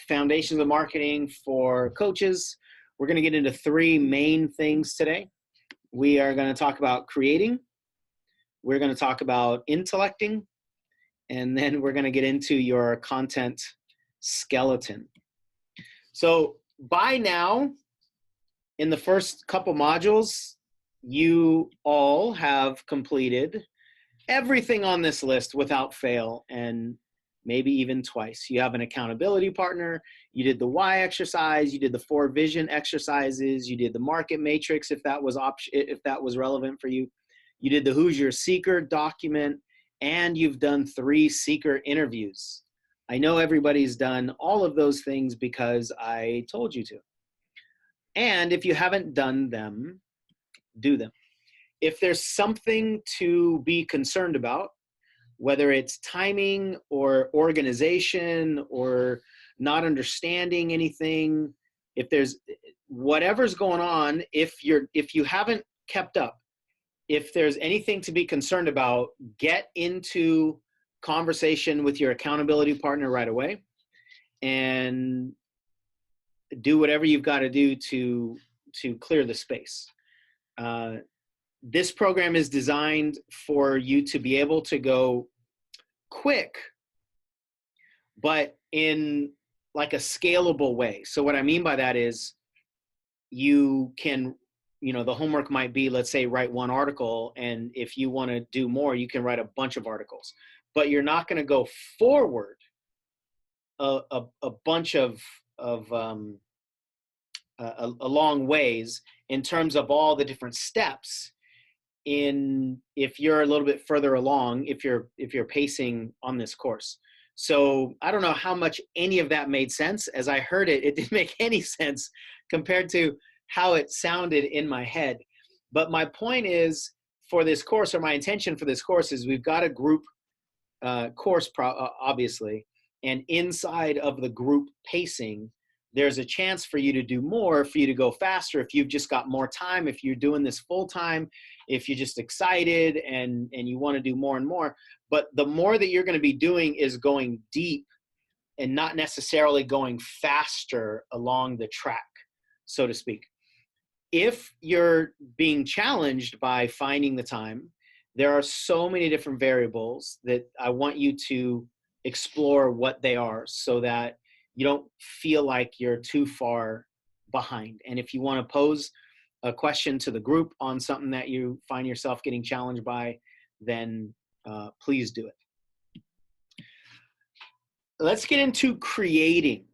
Foundations of Marketing for Coaches. We're going to get into three main things today. We are going to talk about creating, we're going to talk about intellecting, and then we're going to get into your content skeleton. So by now, in the first couple modules, you all have completed everything on this list without fail, and maybe even twice. You have an accountability partner, you did the why exercise, you did the 4 vision exercises, you did the market matrix if that was relevant for you. You did the Who's Your Seeker document, and you've done 3 seeker interviews. I know everybody's done all of those things because I told you to. And if you haven't done them, do them. If there's something to be concerned about, whether it's timing or organization or not understanding anything, if there's whatever's going on, if you haven't kept up, if there's anything to be concerned about, get into conversation with your accountability partner right away and do whatever you've got to do to clear the space. This program is designed for you to be able to go quick, but in like a scalable way. So what I mean by that is you can, the homework might be, let's say, write 1 article. And if you want to do more, you can write a bunch of articles, but you're not going to go forward a bunch of a long ways in terms of all the different steps. If you're a little bit further along, if you're pacing on this course. So I don't know how much any of that made sense. As I heard it, it didn't make any sense compared to how it sounded in my head. But my point is, for this course, or my intention for this course, is we've got a group course, obviously, and inside of the group pacing, there's a chance for you to do more, for you to go faster if you've just got more time, if you're doing this full time, if you're just excited and you want to do more and more. But the more that you're going to be doing is going deep and not necessarily going faster along the track, so to speak. If you're being challenged by finding the time, there are so many different variables that I want you to explore what they are so that you don't feel like you're too far behind. And if you want to pose a question to the group on something that you find yourself getting challenged by, then please do it. Let's get into creating.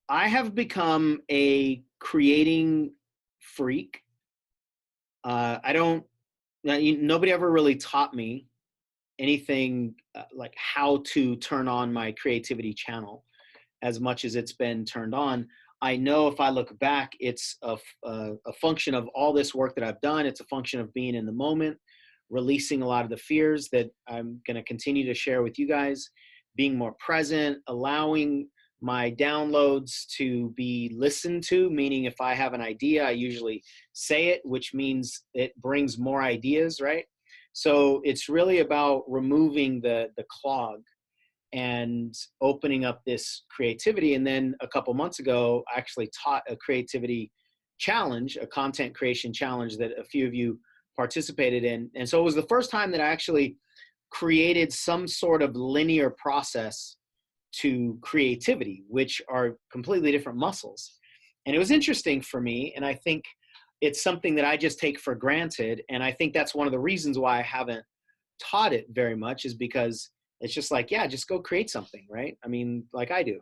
I have become a creating freak. Nobody ever really taught me anything like how to turn on my creativity channel as much as it's been turned on. I know if I look back, it's a function of all this work that I've done. It's a function of being in the moment, releasing a lot of the fears that I'm going to continue to share with you guys, being more present, allowing my downloads to be listened to, meaning if I have an idea, I usually say it, which means it brings more ideas, right? So it's really about removing the clog and opening up this creativity. And then a couple months ago, I actually taught a creativity challenge, a content creation challenge that a few of you participated in. And so it was the first time that I actually created some sort of linear process to creativity, which are completely different muscles. And it was interesting for me. And I think it's something that I just take for granted. And I think that's one of the reasons why I haven't taught it very much, is because it's just like, yeah, just go create something, right? I mean, like I do.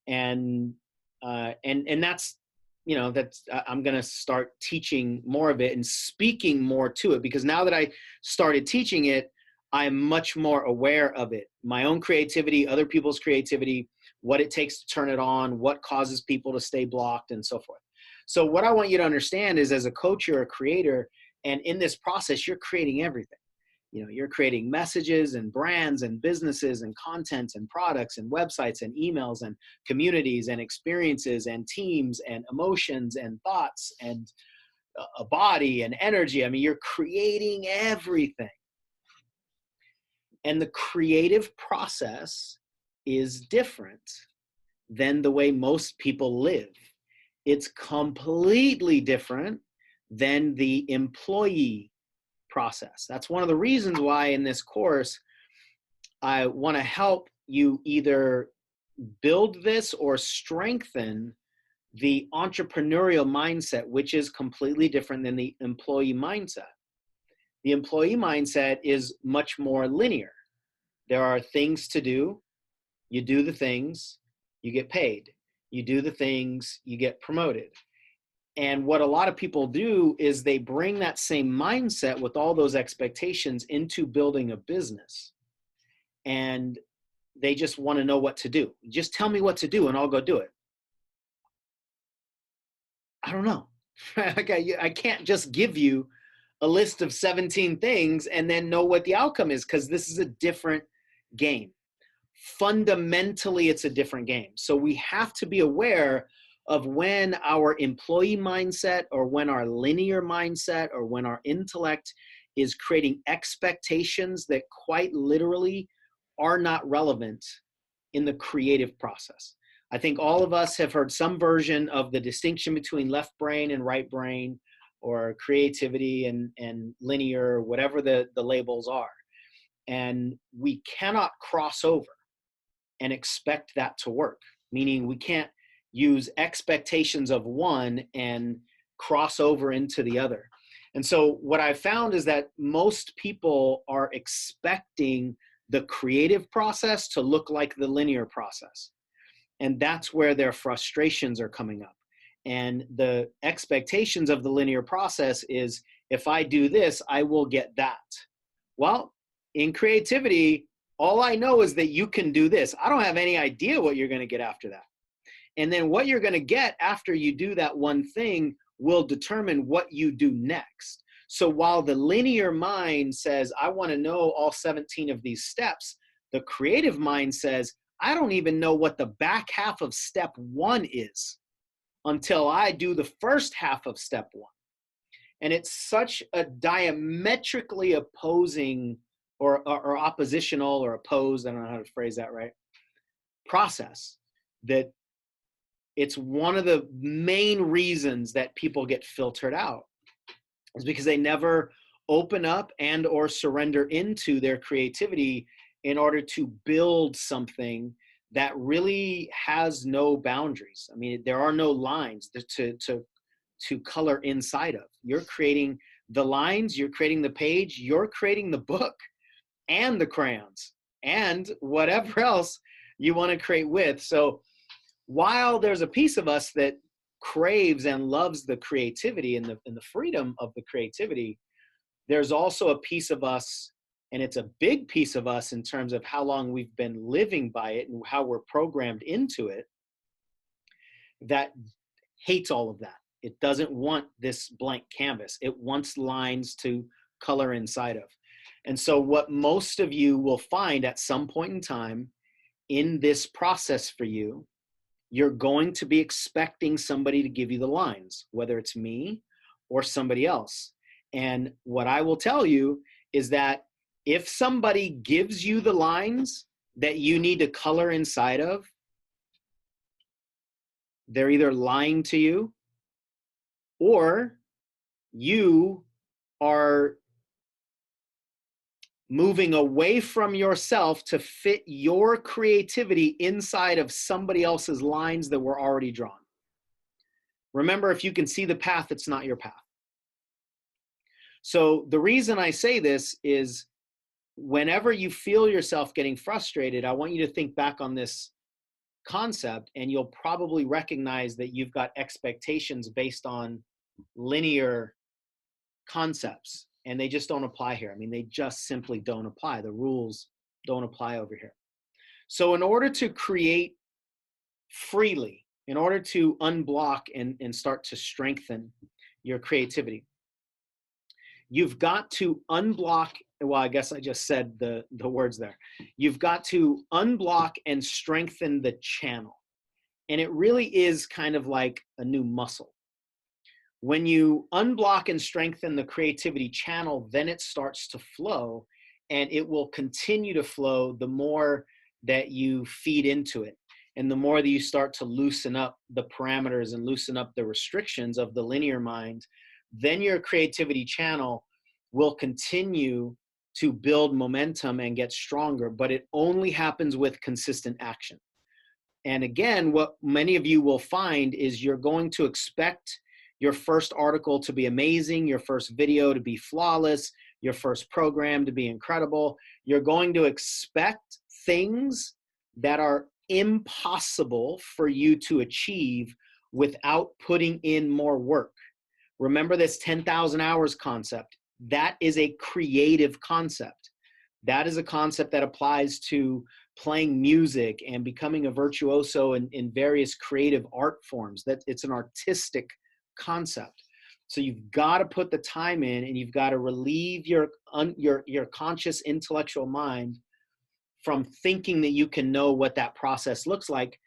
And that's, I'm going to start teaching more of it and speaking more to it, because now that I started teaching it, I'm much more aware of it. My own creativity, other people's creativity, what it takes to turn it on, what causes people to stay blocked, and so forth. So what I want you to understand is, as a coach, you're a creator, and in this process, you're creating everything. You're creating messages and brands and businesses and contents and products and websites and emails and communities and experiences and teams and emotions and thoughts and a body and energy. I mean, you're creating everything. And the creative process is different than the way most people live. It's completely different than the employee process. That's one of the reasons why in this course, I want to help you either build this or strengthen the entrepreneurial mindset, which is completely different than the employee mindset. The employee mindset is much more linear. There are things to do. You do the things, you get paid. You do the things, you get promoted. And what a lot of people do is they bring that same mindset with all those expectations into building a business. And they just want to know what to do. Just tell me what to do and I'll go do it. I don't know. I can't just give you a list of 17 things and then know what the outcome is, because this is a different game. Fundamentally, it's a different game. So we have to be aware of when our employee mindset or when our linear mindset or when our intellect is creating expectations that quite literally are not relevant in the creative process. I think all of us have heard some version of the distinction between left brain and right brain, or creativity and linear, whatever the labels are. And we cannot cross over and expect that to work, meaning we can't use expectations of one and cross over into the other. And so what I found is that most people are expecting the creative process to look like the linear process. And that's where their frustrations are coming up. And the expectations of the linear process is, if I do this, I will get that. Well, in creativity, all I know is that you can do this. I don't have any idea what you're going to get after that. And then what you're going to get after you do that one thing will determine what you do next. So while the linear mind says, I want to know all 17 of these steps, the creative mind says, I don't even know what the back half of step one is until I do the first half of step one. And it's such a diametrically opposing or oppositional or opposed, I don't know how to phrase that right, process, that it's one of the main reasons that people get filtered out, is because they never open up and or surrender into their creativity in order to build something that really has no boundaries. I mean, there are no lines to color inside of. You're creating the lines, you're creating the page, you're creating the book and the crayons and whatever else you want to create with. So while there's a piece of us that craves and loves the creativity and the freedom of the creativity, there's also a piece of us, and it's a big piece of us in terms of how long we've been living by it and how we're programmed into it, that hates all of that. It doesn't want this blank canvas. It wants lines to color inside of. And so what most of you will find at some point in time in this process for you, you're going to be expecting somebody to give you the lines, whether it's me or somebody else. And what I will tell you is that if somebody gives you the lines that you need to color inside of, they're either lying to you or you are moving away from yourself to fit your creativity inside of somebody else's lines that were already drawn. Remember, if you can see the path, it's not your path. So the reason I say this is, whenever you feel yourself getting frustrated, I want you to think back on this concept, and you'll probably recognize that you've got expectations based on linear concepts, and they just don't apply here. I mean, they just simply don't apply. The rules don't apply over here. So in order to create freely, in order to unblock and start to strengthen your creativity, you've got to unblock, well, I guess I just said the words there. You've got to unblock and strengthen the channel. And it really is kind of like a new muscle. When you unblock and strengthen the creativity channel, then it starts to flow, and it will continue to flow the more that you feed into it. and the more that you start to loosen up the parameters and loosen up the restrictions of the linear mind, then your creativity channel will continue to build momentum and get stronger, but it only happens with consistent action. And again, what many of you will find is you're going to expect your first article to be amazing, your first video to be flawless, your first program to be incredible. You're going to expect things that are impossible for you to achieve without putting in more work. Remember this 10,000 hours concept. That is a creative concept. That is a concept that applies to playing music and becoming a virtuoso in various creative art forms. That it's an artistic concept. So you've got to put the time in, and you've got to relieve your conscious intellectual mind from thinking that you can know what that process looks like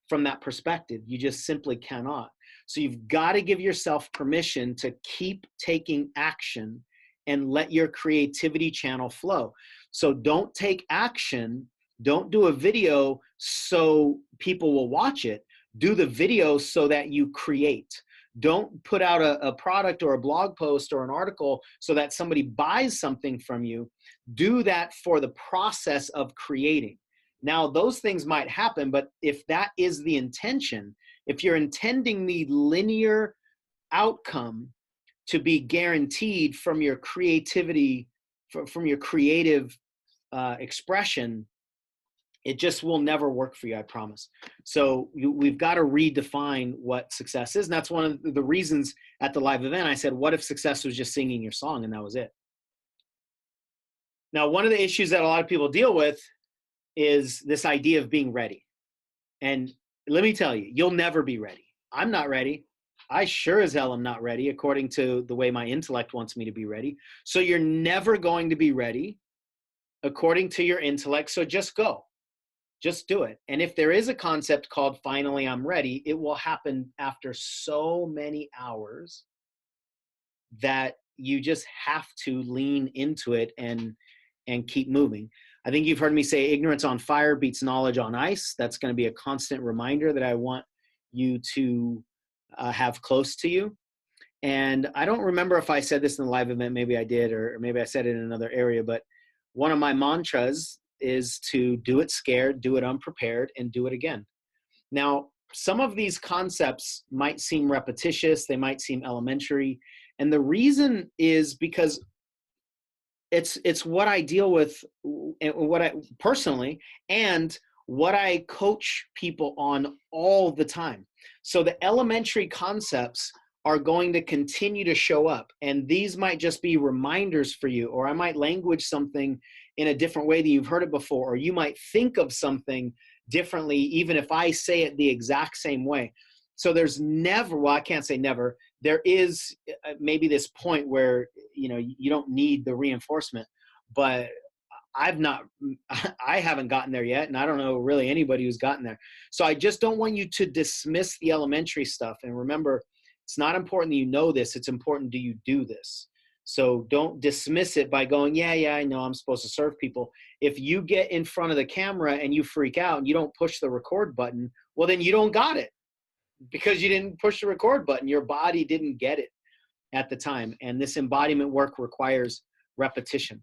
from that perspective. You just simply cannot. So you've got to give yourself permission to keep taking action and let your creativity channel flow. So don't take action. Don't do a video so people will watch it. Do the video so that you create. Don't put out a product or a blog post or an article so that somebody buys something from you. Do that for the process of creating. Now, those things might happen, but if that is the intention, if you're intending the linear outcome to be guaranteed from your creativity, from your creative expression, it just will never work for you, I promise. So we've got to redefine what success is. And that's one of the reasons at the live event I said, what if success was just singing your song and that was it? Now, one of the issues that a lot of people deal with is this idea of being ready. And let me tell you, you'll never be ready. I'm not ready. I sure as hell am not ready according to the way my intellect wants me to be ready. So you're never going to be ready according to your intellect. So just go. Just do it. And if there is a concept called finally I'm ready, it will happen after so many hours that you just have to lean into it and keep moving. I think you've heard me say ignorance on fire beats knowledge on ice. That's going to be a constant reminder that I want you to have close to you. And I don't remember if I said this in the live event, maybe I did, or maybe I said it in another area, but one of my mantras is to do it scared, do it unprepared, and do it again. Now, some of these concepts might seem repetitious, they might seem elementary, and the reason is because it's what I deal with, what I personally, and what I coach people on all the time. So the elementary concepts are going to continue to show up, and these might just be reminders for you, or I might language something in a different way than you've heard it before, or you might think of something differently even if I say it the exact same way. So there's never, well, I can't say never, there is maybe this point where you don't need the reinforcement, but I haven't gotten there yet, and I don't know really anybody who's gotten there. So I just don't want you to dismiss the elementary stuff. And remember, it's not important that you know this, it's important do you do this. So don't dismiss it by going, yeah, I know I'm supposed to serve people. If you get in front of the camera and you freak out and you don't push the record button, well, then you don't got it because you didn't push the record button. Your body didn't get it at the time. And this embodiment work requires repetition.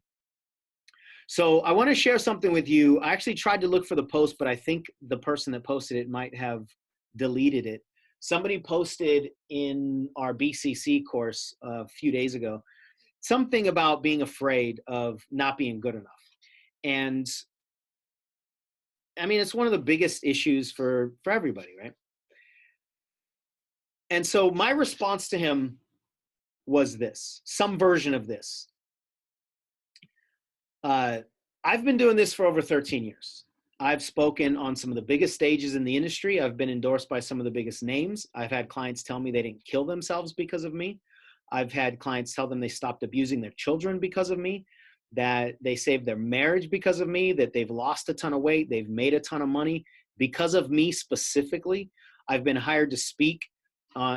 So I want to share something with you. I actually tried to look for the post, but I think the person that posted it might have deleted it. Somebody posted in our BCC course a few days ago something about being afraid of not being good enough. And I mean, it's one of the biggest issues for everybody, right? And so my response to him was this, some version of this. I've been doing this for over 13 years. I've spoken on some of the biggest stages in the industry. I've been endorsed by some of the biggest names. I've had clients tell me they didn't kill themselves because of me. I've had clients tell them they stopped abusing their children because of me, that they saved their marriage because of me, that they've lost a ton of weight, they've made a ton of money because of me specifically. I've been hired to speak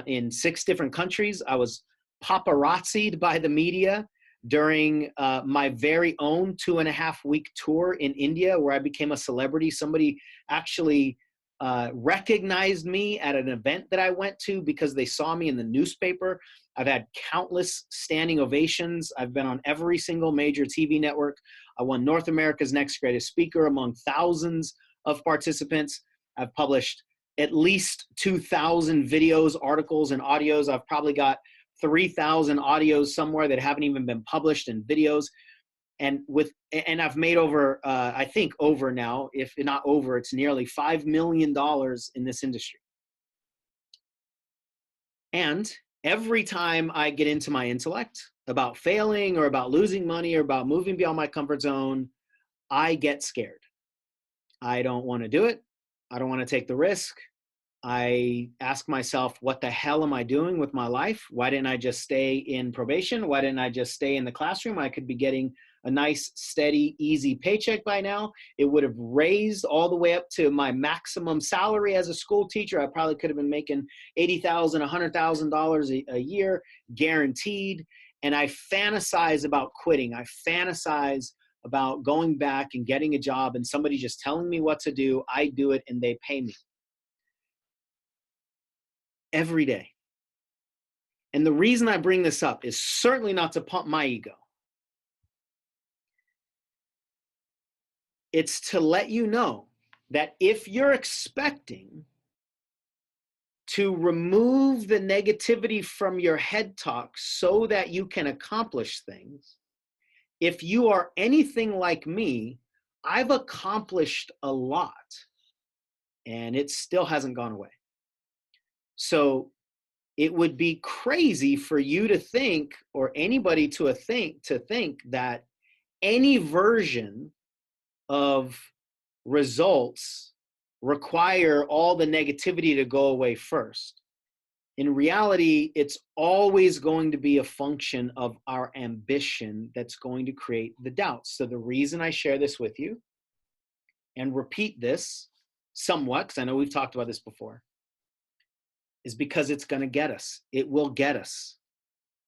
in 6 different countries. I was paparazzi'd by the media during my very own 2.5-week tour in India, where I became a celebrity. Somebody actually recognized me at an event that I went to because they saw me in the newspaper. I've had countless standing ovations. I've been on every single major TV network. I won North America's Next Greatest Speaker among thousands of participants. I've published at least 2,000 videos, articles, and audios. I've probably got 3,000 audios somewhere that haven't even been published, and videos. And I've made over, I think over now, if not over, it's nearly $5 million in this industry. And every time I get into my intellect about failing or about losing money or about moving beyond my comfort zone, I get scared. I don't want to do it. I don't want to take the risk. I ask myself, what the hell am I doing with my life? Why didn't I just stay in probation? Why didn't I just stay in the classroom? I could be getting a nice, steady, easy paycheck by now. It would have raised all the way up to my maximum salary as a school teacher. I probably could have been making $80,000, $100,000 a year, guaranteed. And I fantasize about quitting. I fantasize about going back and getting a job and somebody just telling me what to do. I do it and they pay me. Every day. And the reason I bring this up is certainly not to pump my ego. It's to let you know that if you're expecting to remove the negativity from your head talk so that you can accomplish things, if you are anything like me, I've accomplished a lot and it still hasn't gone away. So it would be crazy for you to think, or anybody to think that any version of results require all the negativity to go away first. In reality, it's always going to be a function of our ambition that's going to create the doubts. So the reason I share this with you and repeat this somewhat, because I know we've talked about this before, is because it's going to get us. It will get us.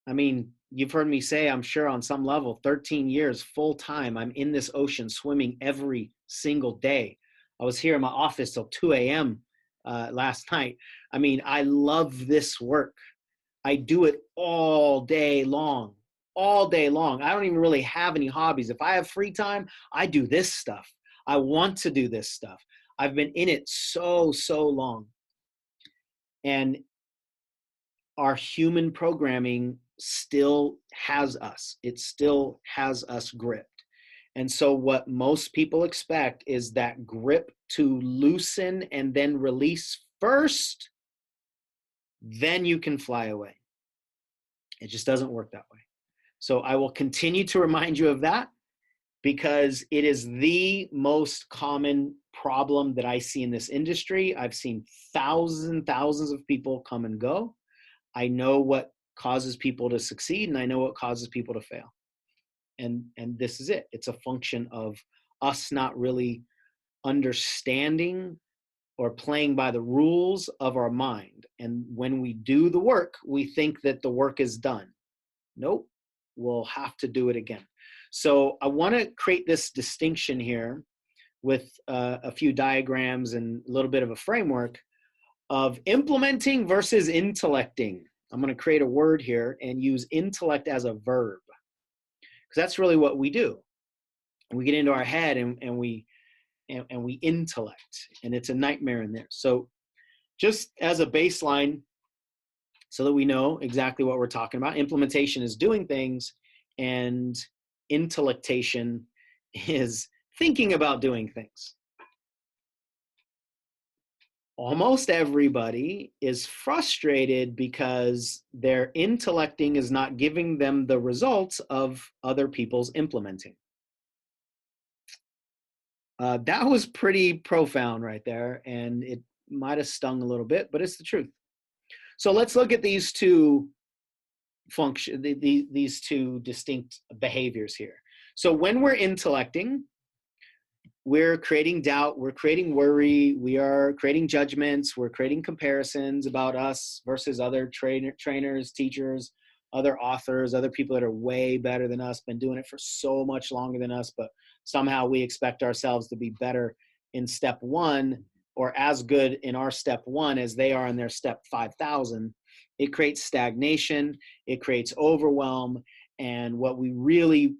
I mean, you've heard me say, I'm sure on some level, 13 years full time, I'm in this ocean swimming every single day. I was here in my office till 2 a.m. Last night. I mean, I love this work. I do it all day long, all day long. I don't even really have any hobbies. If I have free time, I do this stuff. I want to do this stuff. I've been in it so long. And our human programming still has us. It still has us gripped. And so what most people expect is that grip to loosen and then release first, then you can fly away. It just doesn't work that way. So I will continue to remind you of that because it is the most common problem that I see in this industry. I've seen thousands of people come and go. I know what causes people to succeed and I know what causes people to fail. And this is it. It's a function of us not really understanding or playing by the rules of our mind. And when we do the work, we think that the work is done. Nope, we'll have to do it again. So I want to create this distinction here with a few diagrams and a little bit of a framework of implementing versus intellecting. I'm going to create a word here and use intellect as a verb, because that's really what we do. We get into our head and we intellect, and it's a nightmare in there. So just as a baseline, so that we know exactly what we're talking about, implementation is doing things, and intellectation is thinking about doing things. Almost everybody is frustrated because their intellecting is not giving them the results of other people's implementing. That was pretty profound right there, and it might have stung a little bit, but it's the truth. So let's look at these two these two distinct behaviors here. So when we're intellecting, we're creating doubt, we're creating worry, we are creating judgments, we're creating comparisons about us versus other trainers, teachers, other authors, other people that are way better than us, been doing it for so much longer than us, but somehow we expect ourselves to be better in step one, or as good in our step 1 as they are in their step 5,000, it creates stagnation, it creates overwhelm, and what we really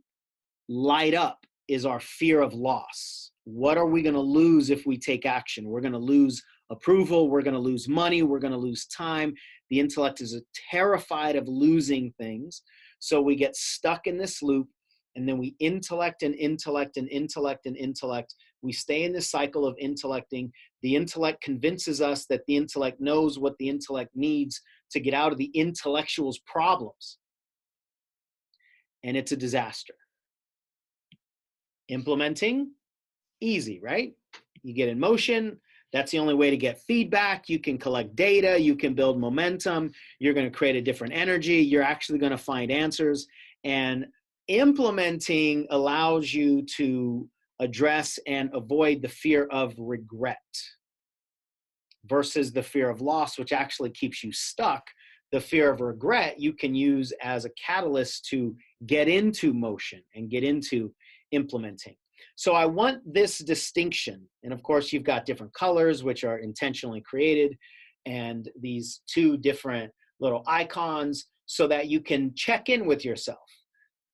light up is our fear of loss. What are we going to lose if we take action? We're going to lose approval, we're going to lose money, we're going to lose time. The intellect is terrified of losing things, so we get stuck in this loop, and then we intellect and intellect and intellect and intellect. We stay in this cycle of intellecting. The intellect convinces us that the intellect knows what the intellect needs to get out of the intellectual's problems, and it's a disaster. Implementing, easy, right? You get in motion. That's the only way to get feedback. You can collect data. You can build momentum. You're going to create a different energy. You're actually going to find answers. And implementing allows you to address and avoid the fear of regret versus the fear of loss, which actually keeps you stuck. The fear of regret you can use as a catalyst to get into motion and get into implementing. So I want this distinction. And of course, you've got different colors, which are intentionally created, and these 2 different little icons so that you can check in with yourself.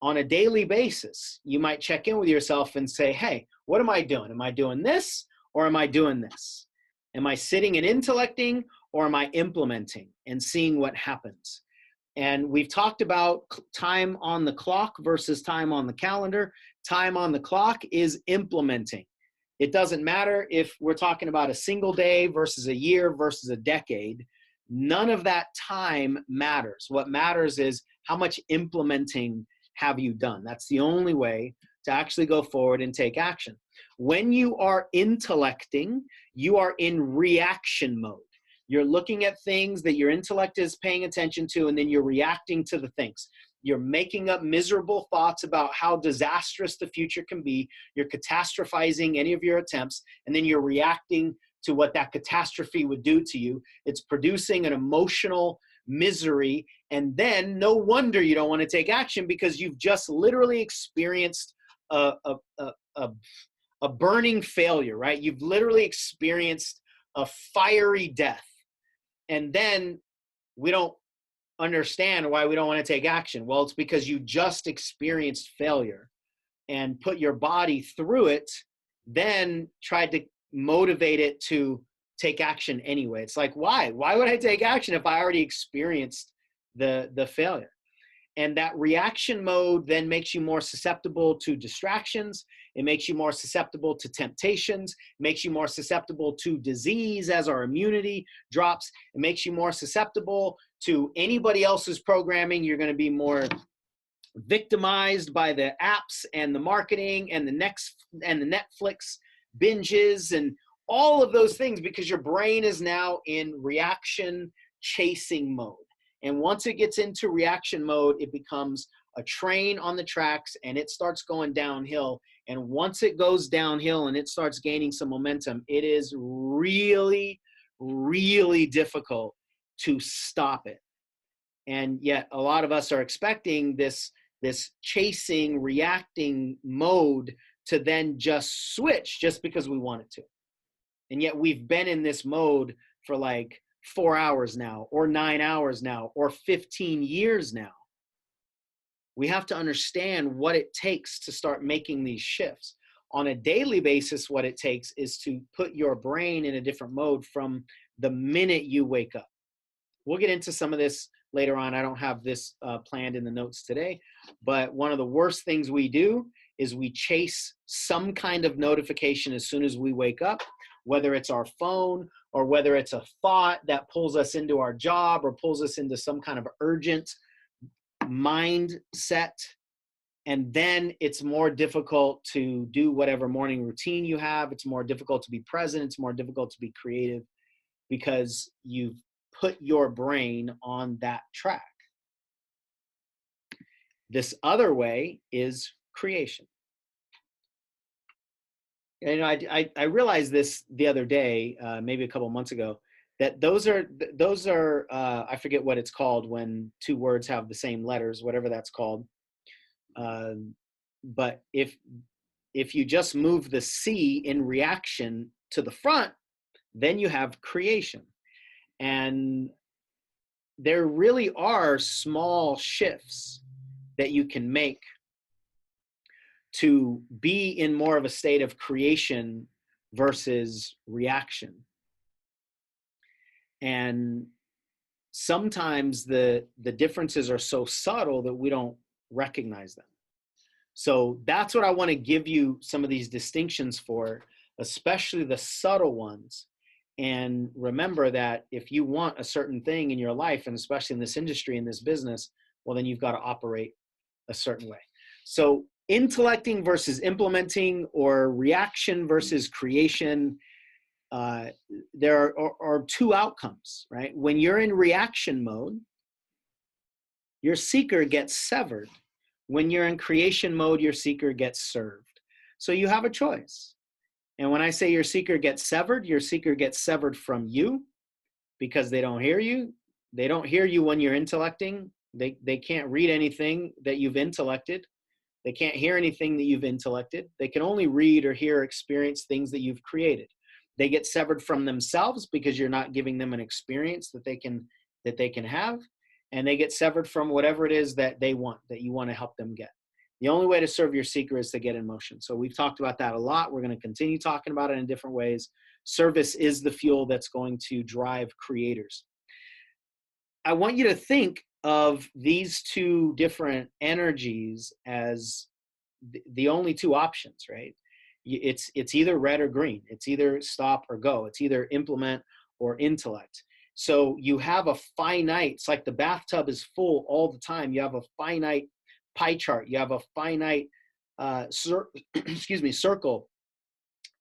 On a daily basis, you might check in with yourself and say, hey, what am I doing? Am I doing this or am I doing this? Am I sitting and intellecting or am I implementing and seeing what happens? And we've talked about time on the clock versus time on the calendar. Time on the clock is implementing. It doesn't matter if we're talking about a single day versus a year versus a decade. None of that time matters. What matters is how much implementing have you done. That's the only way to actually go forward and take action. When you are intellecting, you are in reaction mode. You're looking at things that your intellect is paying attention to, and then you're reacting to the things. You're making up miserable thoughts about how disastrous the future can be. You're catastrophizing any of your attempts, and then you're reacting to what that catastrophe would do to you. It's producing an emotional misery, and then no wonder you don't want to take action, because you've just literally experienced a burning failure, right? You've literally experienced a fiery death. And then we don't understand why we don't want to take action. Well, it's because you just experienced failure and put your body through it, then tried to motivate it to take action anyway. It's like, why? Why would I take action if I already experienced the failure? And that reaction mode then makes you more susceptible to distractions. It makes you more susceptible to temptations. It makes you more susceptible to disease as our immunity drops. It makes you more susceptible to anybody else's programming. You're going to be more victimized by the apps and the marketing and the Netflix binges and all of those things, because your brain is now in reaction chasing mode. And once it gets into reaction mode, it becomes a train on the tracks and it starts going downhill. And once it goes downhill and it starts gaining some momentum, it is really, really difficult to stop it. And yet a lot of us are expecting this chasing, reacting mode to then just switch just because we want it to. And yet we've been in this mode for like 4 hours now, or 9 hours now, or 15 years now. We have to understand what it takes to start making these shifts. On a daily basis, what it takes is to put your brain in a different mode from the minute you wake up. We'll get into some of this later on. I don't have this planned in the notes today, but one of the worst things we do is we chase some kind of notification as soon as we wake up, whether it's our phone or whether it's a thought that pulls us into our job or pulls us into some kind of urgent mindset. And then it's more difficult to do whatever morning routine you have. It's more difficult to be present. It's more difficult to be creative because you've put your brain on that track. This other way is creation. You know, I realized this the other day, maybe a couple months ago, that those are I forget what it's called when 2 words have the same letters, whatever that's called. But if you just move the C in reaction to the front, then you have creation. And there really are small shifts that you can make to be in more of a state of creation versus reaction. And sometimes the differences are so subtle that we don't recognize them. So that's what I want to give you some of these distinctions for, especially the subtle ones. And remember that if you want a certain thing in your life, and especially in this industry, in this business, well, then you've got to operate a certain way. So intellecting versus implementing, or reaction versus creation, there are two outcomes, right? When you're in reaction mode, your seeker gets severed. When you're in creation mode, your seeker gets served. So you have a choice. And when I say your seeker gets severed from you because they don't hear you. They don't hear you when you're intellecting. They can't read anything that you've intellected. They can't hear anything that you've intellected. They can only read or hear or experience things that you've created. They get severed from themselves because you're not giving them an experience that they can have. And they get severed from whatever it is that they want, that you want to help them get. The only way to serve your seeker is to get in motion. So we've talked about that a lot. We're going to continue talking about it in different ways. Service is the fuel that's going to drive creators. I want you to think of these two different energies as the only two options, right? It's either red or green. It's either stop or go. It's either implement or intellect. So you have a finite, it's like the bathtub is full all the time. You have a finite pie chart. You have a finite circle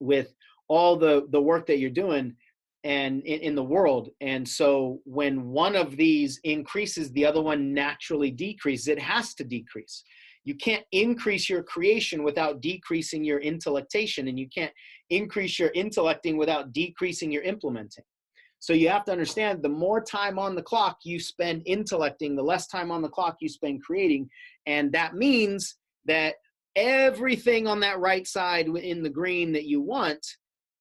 with all the work that you're doing and in the world. And so when one of these increases, the other one naturally decreases. It has to decrease. You can't increase your creation without decreasing your intellectation, and you can't increase your intellecting without decreasing your implementing. So you have to understand, the more time on the clock you spend intellecting, the less time on the clock you spend creating. And that means that everything on that right side in the green that you want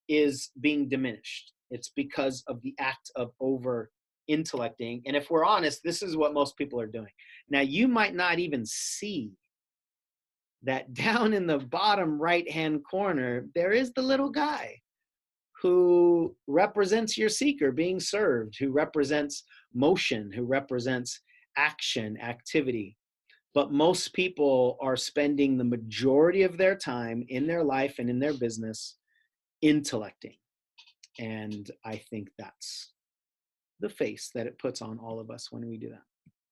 is being diminished. It's because of the act of over intellecting. And if we're honest, this is what most people are doing. Now, you might not even see that down in the bottom right-hand corner, there is the little guy who represents your seeker being served, who represents motion, who represents action, activity. But most people are spending the majority of their time in their life and in their business intellecting. And I think that's the face that it puts on all of us when we do that.